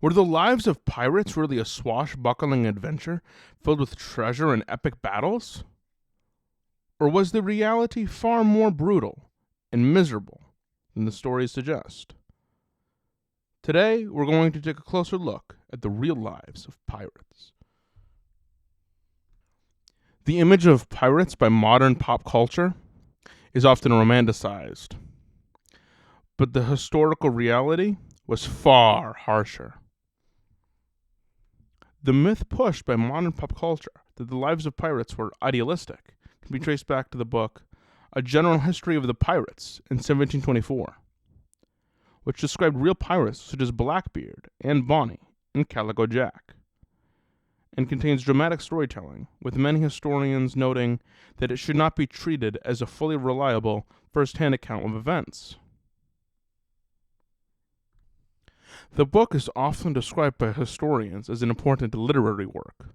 Were the lives of pirates really a swashbuckling adventure filled with treasure and epic battles? Or was the reality far more brutal and miserable than the stories suggest? Today, we're going to take a closer look at the real lives of pirates. The image of pirates by modern pop culture is often romanticized, but the historical reality was far harsher. The myth pushed by modern pop culture that the lives of pirates were idealistic can be traced back to the book A General History of the Pirates in 1724, which described real pirates such as Blackbeard, Anne Bonny, and Calico Jack, and contains dramatic storytelling, with many historians noting that it should not be treated as a fully reliable first-hand account of events. The book is often described by historians as an important literary work,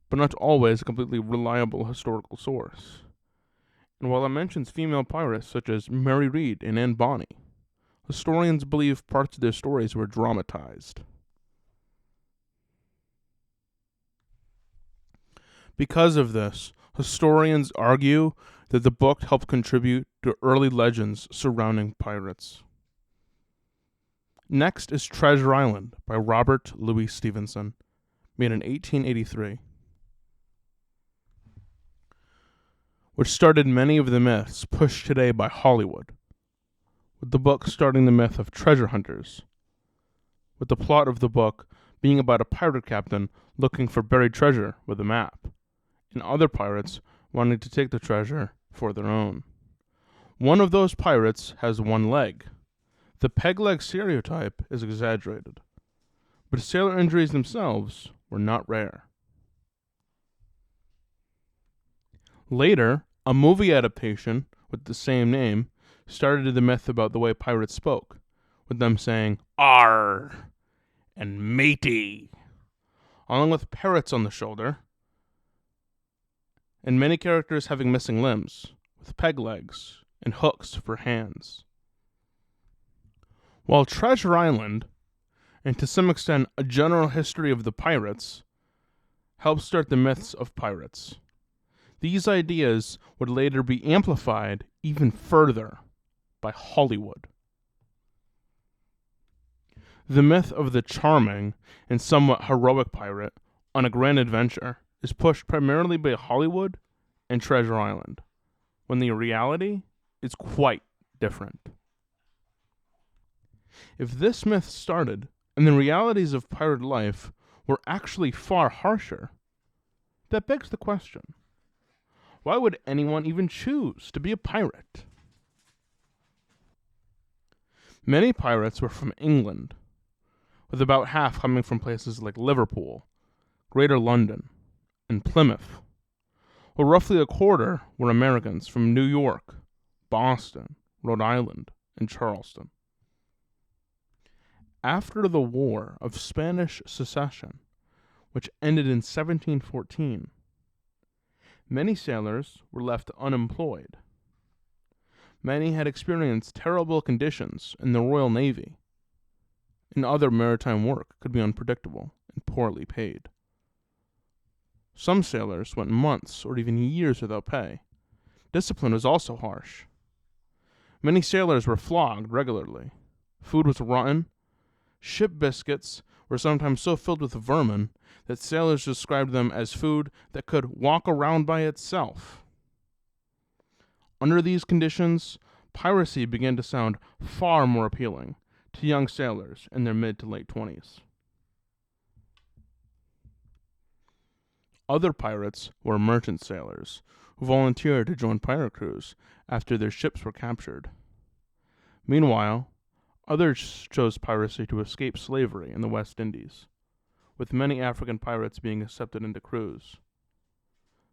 but not always a completely reliable historical source. And while it mentions female pirates such as Mary Read and Anne Bonny, historians believe parts of their stories were dramatized. Because of this, historians argue that the book helped contribute to early legends surrounding pirates. Next is Treasure Island by Robert Louis Stevenson, made in 1883, which started many of the myths pushed today by Hollywood, with the book starting the myth of treasure hunters, with the plot of the book being about a pirate captain looking for buried treasure with a map, and other pirates wanting to take the treasure for their own. One of those pirates has one leg. The peg-leg stereotype is exaggerated, but sailor injuries themselves were not rare. Later, a movie adaptation with the same name started the myth about the way pirates spoke, with them saying "Arr" and "matey," along with parrots on the shoulder, and many characters having missing limbs, with peg legs and hooks for hands. While Treasure Island, and to some extent A General History of the Pirates, helped start the myths of pirates, these ideas would later be amplified even further by Hollywood. The myth of the charming and somewhat heroic pirate on a grand adventure is pushed primarily by Hollywood and Treasure Island, when the reality is quite different. If this myth started and the realities of pirate life were actually far harsher, that begs the question, why would anyone even choose to be a pirate? Many pirates were from England, with about half coming from places like Liverpool, Greater London, and Plymouth, while roughly a quarter were Americans from New York, Boston, Rhode Island, and Charleston. After the War of Spanish Succession, which ended in 1714, many sailors were left unemployed. Many had experienced terrible conditions in the Royal Navy, and other maritime work could be unpredictable and poorly paid. Some sailors went months or even years without pay. Discipline was also harsh. Many sailors were flogged regularly. Food was rotten. Ship biscuits were sometimes so filled with vermin that sailors described them as food that could walk around by itself. Under these conditions, piracy began to sound far more appealing to young sailors in their mid to late 20s. Other pirates were merchant sailors who volunteered to join pirate crews after their ships were captured. Meanwhile, others chose piracy to escape slavery in the West Indies, with many African pirates being accepted into crews.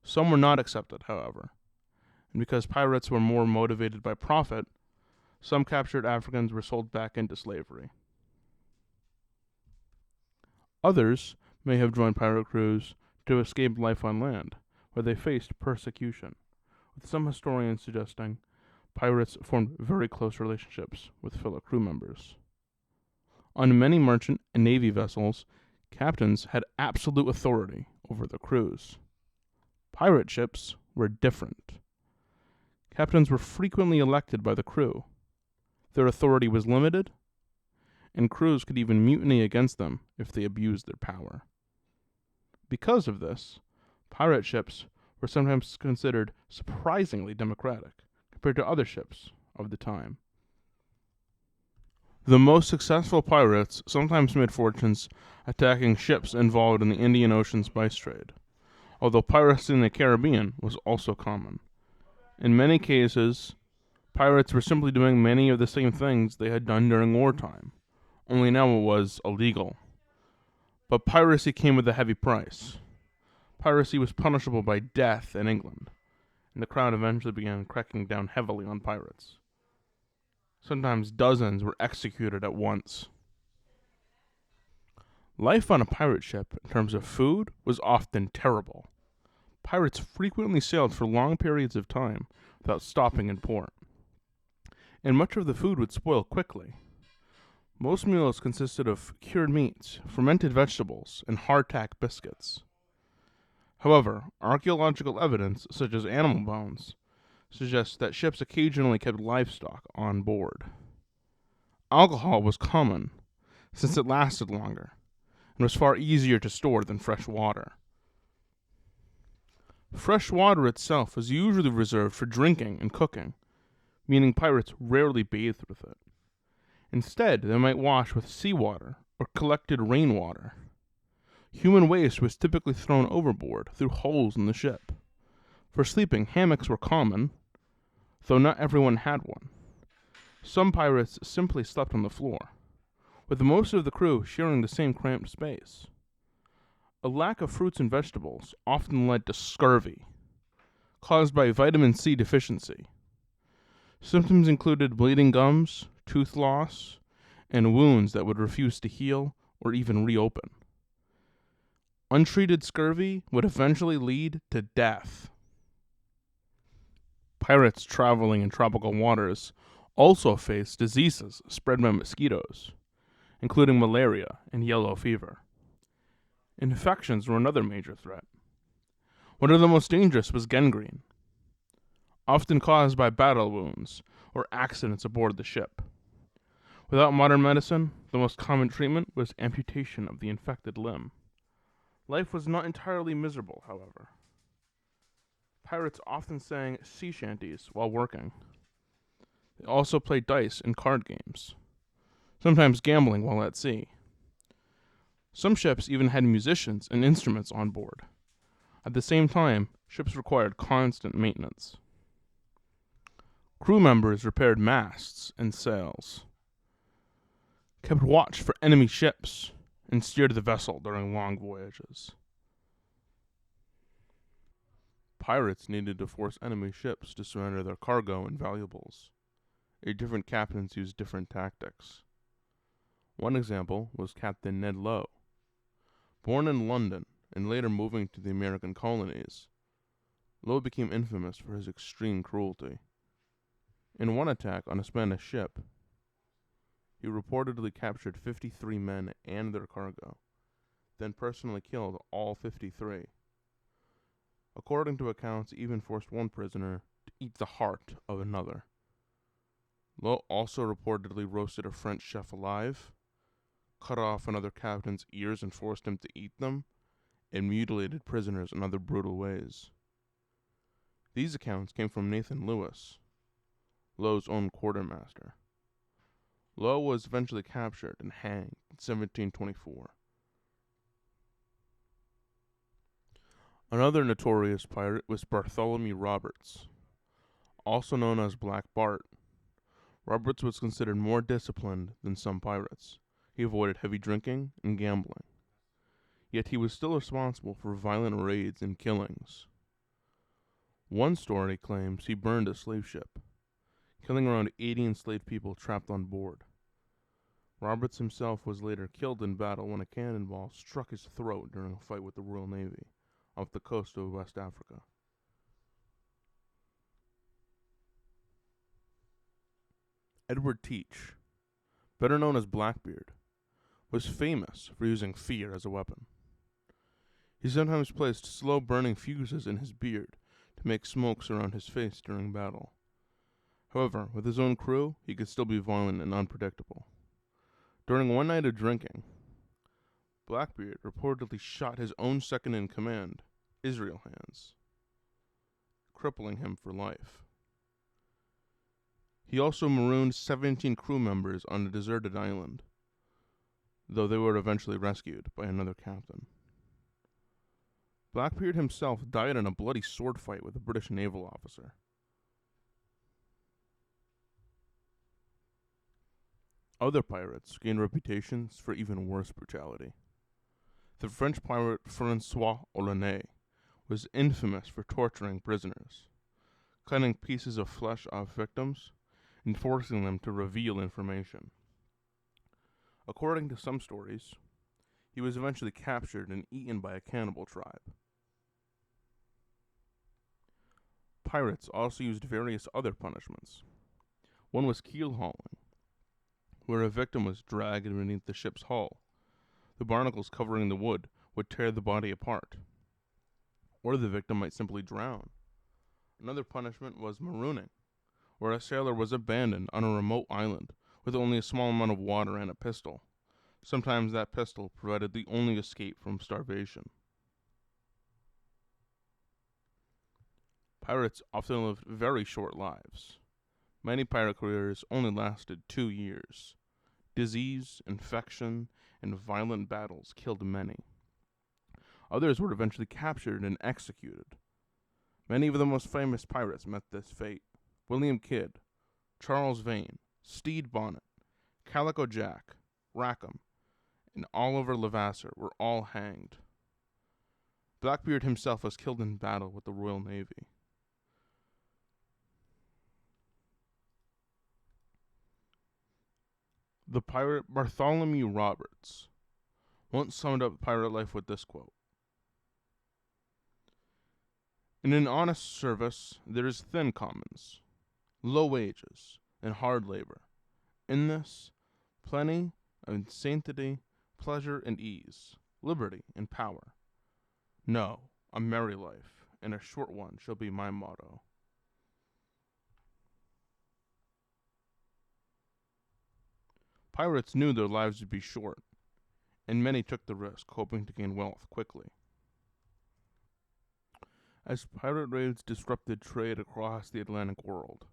Some were not accepted, however, and because pirates were more motivated by profit, some captured Africans were sold back into slavery. Others may have joined pirate crews to escape life on land, where they faced persecution, with some historians suggesting pirates formed very close relationships with fellow crew members. On many merchant and navy vessels, captains had absolute authority over the crews. Pirate ships were different. Captains were frequently elected by the crew. Their authority was limited, and crews could even mutiny against them if they abused their power. Because of this, pirate ships were sometimes considered surprisingly democratic compared to other ships of the time. The most successful pirates sometimes made fortunes attacking ships involved in the Indian Ocean spice trade, although piracy in the Caribbean was also common. In many cases, pirates were simply doing many of the same things they had done during wartime, only now it was illegal. But piracy came with a heavy price. Piracy was punishable by death in England, and the crown eventually began cracking down heavily on pirates. Sometimes dozens were executed at once. Life on a pirate ship, in terms of food, was often terrible. Pirates frequently sailed for long periods of time without stopping in port, and much of the food would spoil quickly. Most meals consisted of cured meats, fermented vegetables, and hardtack biscuits. However, archaeological evidence, such as animal bones, suggests that ships occasionally kept livestock on board. Alcohol was common, since it lasted longer, and was far easier to store than fresh water. Fresh water itself was usually reserved for drinking and cooking, meaning pirates rarely bathed with it. Instead, they might wash with seawater or collected rainwater. Human waste was typically thrown overboard through holes in the ship. For sleeping, hammocks were common, though not everyone had one. Some pirates simply slept on the floor, with most of the crew sharing the same cramped space. A lack of fruits and vegetables often led to scurvy, caused by vitamin C deficiency. Symptoms included bleeding gums, tooth loss, and wounds that would refuse to heal or even reopen. Untreated scurvy would eventually lead to death. Pirates traveling in tropical waters also faced diseases spread by mosquitoes, including malaria and yellow fever. Infections were another major threat. One of the most dangerous was gangrene, often caused by battle wounds or accidents aboard the ship. Without modern medicine, the most common treatment was amputation of the infected limb. Life was not entirely miserable, however. Pirates often sang sea shanties while working. They also played dice and card games, sometimes gambling while at sea. Some ships even had musicians and instruments on board. At the same time, ships required constant maintenance. Crew members repaired masts and sails, kept watch for enemy ships, and steered the vessel during long voyages. Pirates needed to force enemy ships to surrender their cargo and valuables. Different captains used different tactics. One example was Captain Ned Lowe. Born in London and later moving to the American colonies, Lowe became infamous for his extreme cruelty. In one attack on a Spanish ship, he reportedly captured 53 men and their cargo, then personally killed all 53. According to accounts, he even forced one prisoner to eat the heart of another. Lowe also reportedly roasted a French chef alive, cut off another captain's ears and forced him to eat them, and mutilated prisoners in other brutal ways. These accounts came from Nathan Lewis, Lowe's own quartermaster. Lowe was eventually captured and hanged in 1724. Another notorious pirate was Bartholomew Roberts, also known as Black Bart. Roberts was considered more disciplined than some pirates. He avoided heavy drinking and gambling. Yet he was still responsible for violent raids and killings. One story claims he burned a slave ship, killing around 80 enslaved people trapped on board. Roberts himself was later killed in battle when a cannonball struck his throat during a fight with the Royal Navy off the coast of West Africa. Edward Teach, better known as Blackbeard, was famous for using fear as a weapon. He sometimes placed slow-burning fuses in his beard to make smoke surround his face during battle. However, with his own crew, he could still be violent and unpredictable. During one night of drinking, Blackbeard reportedly shot his own second-in-command, Israel Hands, crippling him for life. He also marooned 17 crew members on a deserted island, though they were eventually rescued by another captain. Blackbeard himself died in a bloody sword fight with a British naval officer. Other pirates gained reputations for even worse brutality. The French pirate François Olonais was infamous for torturing prisoners, cutting pieces of flesh off victims, and forcing them to reveal information. According to some stories, he was eventually captured and eaten by a cannibal tribe. Pirates also used various other punishments. One was keel hauling, where a victim was dragged beneath the ship's hull. The barnacles covering the wood would tear the body apart, or the victim might simply drown. Another punishment was marooning, where a sailor was abandoned on a remote island with only a small amount of water and a pistol. Sometimes that pistol provided the only escape from starvation. Pirates often lived very short lives. Many pirate careers only lasted 2 years. Disease, infection, and violent battles killed many. Others were eventually captured and executed. Many of the most famous pirates met this fate. William Kidd, Charles Vane, Stede Bonnet, Calico Jack, Rackham, and Oliver Levasseur were all hanged. Blackbeard himself was killed in battle with the Royal Navy. The pirate Bartholomew Roberts once summed up pirate life with this quote: "In an honest service there is thin commons, low wages, and hard labor. In this, plenty and sanctity, pleasure and ease, liberty and power. No, a merry life, and a short one shall be my motto." Pirates knew their lives would be short, and many took the risk, hoping to gain wealth quickly. As pirate raids disrupted trade across the Atlantic world,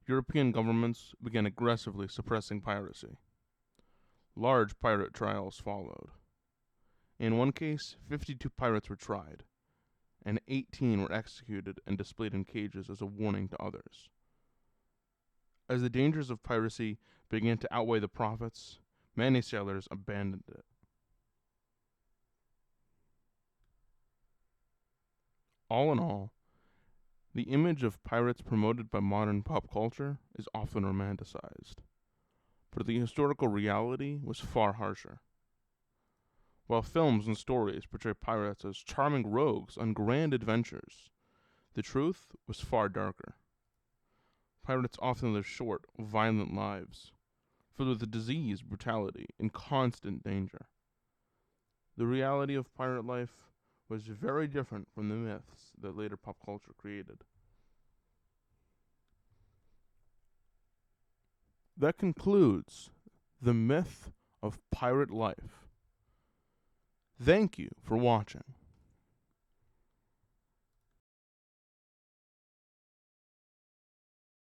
European governments began aggressively suppressing piracy. Large pirate trials followed. In one case, 52 pirates were tried, and 18 were executed and displayed in cages as a warning to others. As the dangers of piracy began to outweigh the profits, many sailors abandoned it. All in all, the image of pirates promoted by modern pop culture is often romanticized, but the historical reality was far harsher. While films and stories portray pirates as charming rogues on grand adventures, the truth was far darker. Pirates often lived short, violent lives, filled with disease, brutality, and constant danger. The reality of pirate life was very different from the myths that later pop culture created. That concludes the myth of pirate life. Thank you for watching.